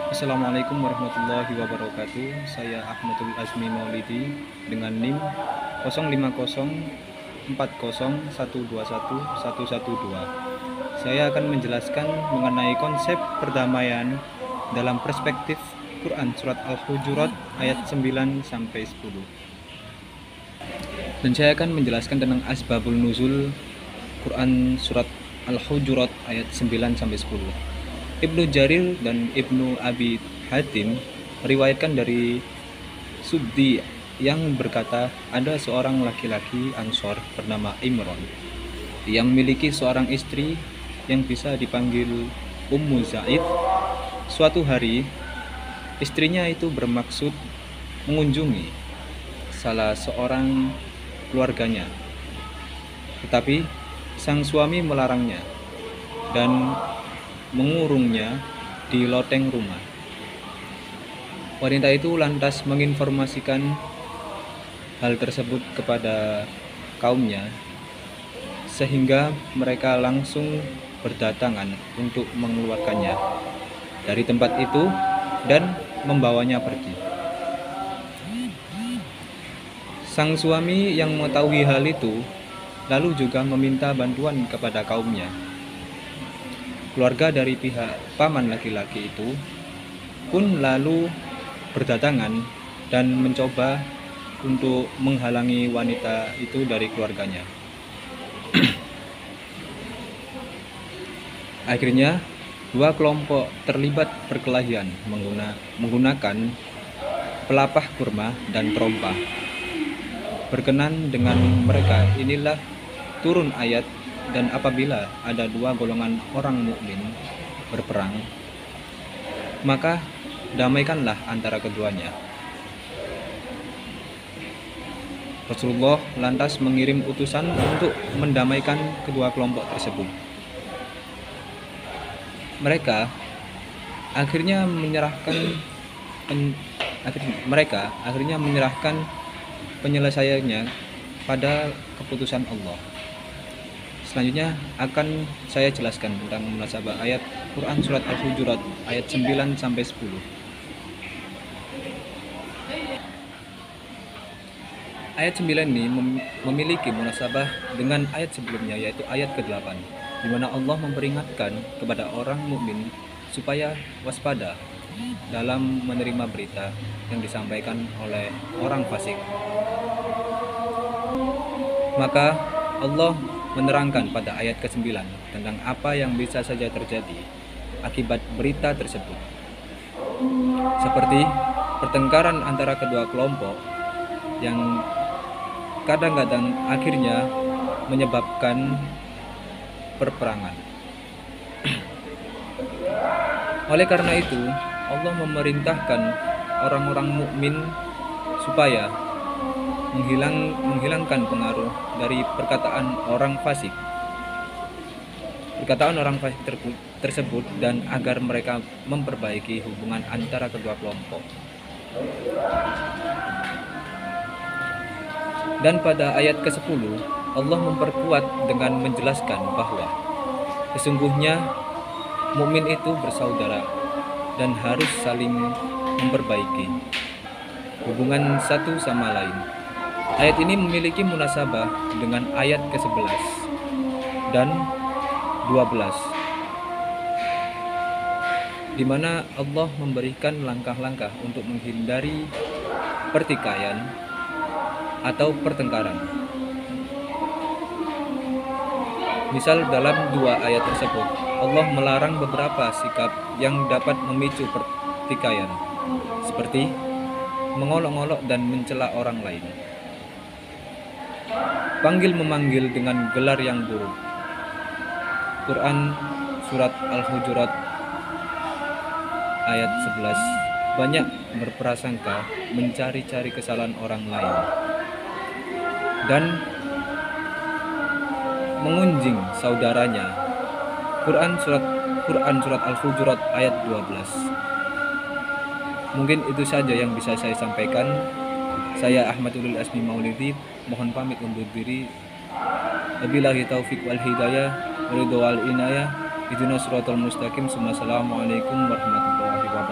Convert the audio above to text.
Assalamualaikum warahmatullahi wabarakatuh. Saya Ahmadul Azmi Maulidi dengan NIM 050401211112. Saya akan menjelaskan mengenai konsep perdamaian dalam perspektif Quran Surat Al-Hujurat ayat 9 sampai 10. Dan saya akan menjelaskan tentang asbabul nuzul Quran Surat Al-Hujurat ayat 9 sampai 10. Ibnu Jarir dan Ibnu Abi Hatim meriwayatkan dari Suddi yang berkata, ada seorang laki-laki Ansor bernama Imron yang memiliki seorang istri yang bisa dipanggil Ummu Zaid. Suatu hari istrinya itu bermaksud mengunjungi salah seorang keluarganya, tetapi sang suami melarangnya dan mengurungnya di loteng rumah. Wanita itu lantas menginformasikan hal tersebut kepada kaumnya, sehingga mereka langsung berdatangan untuk mengeluarkannya dari tempat itu dan membawanya pergi. Sang suami yang mengetahui hal itu lalu juga meminta bantuan kepada kaumnya. Keluarga dari pihak paman laki-laki itu pun lalu berdatangan dan mencoba untuk menghalangi wanita itu dari keluarganya. Akhirnya, dua kelompok terlibat perkelahian menggunakan pelapah kurma dan trompa. Berkenan dengan mereka, inilah turun ayat, dan apabila ada dua golongan orang mukmin berperang, maka damaikanlah antara keduanya. Rasulullah lantas mengirim utusan untuk mendamaikan kedua kelompok tersebut. Mereka akhirnya menyerahkan penyelesaiannya pada keputusan Allah. Selanjutnya akan saya jelaskan tentang munasabah ayat Quran Surat Al-Hujurat ayat 9 sampai 10. Ayat 9 ini memiliki munasabah dengan ayat sebelumnya, yaitu ayat ke-8, di mana Allah memperingatkan kepada orang mukmin supaya waspada dalam menerima berita yang disampaikan oleh orang fasik. Maka Allah menerangkan pada ayat ke-9 tentang apa yang bisa saja terjadi akibat berita tersebut, seperti pertengkaran antara kedua kelompok yang kadang-kadang akhirnya menyebabkan perperangan. Oleh karena itu, Allah memerintahkan orang-orang mukmin supaya menghilangkan pengaruh dari perkataan orang fasik tersebut, dan agar mereka memperbaiki hubungan antara kedua kelompok. Dan pada ayat ke-10 Allah memperkuat dengan menjelaskan bahwa sesungguhnya mukmin itu bersaudara dan harus saling memperbaiki hubungan satu sama lain. Ayat ini memiliki munasabah dengan ayat ke-11 dan 12, di mana Allah memberikan langkah-langkah untuk menghindari pertikaian atau pertengkaran. Misal dalam dua ayat tersebut, Allah melarang beberapa sikap yang dapat memicu pertikaian, seperti mengolok-olok dan mencela orang lain, panggil-memanggil dengan gelar yang buruk. Quran Surat Al-Hujurat ayat 11, banyak berprasangka mencari-cari kesalahan orang lain dan mengunjing saudaranya. Quran Surat Al-Hujurat ayat 12. Mungkin itu saja yang bisa saya sampaikan. Saya Ahmadul Azmi Maulidi, mohon pamit undur diri. Wabillahi taufiq wal hidayah, ridho wal inayah, ihdinas siratal mustaqim. Assalamualaikum warahmatullahi wabarakatuh.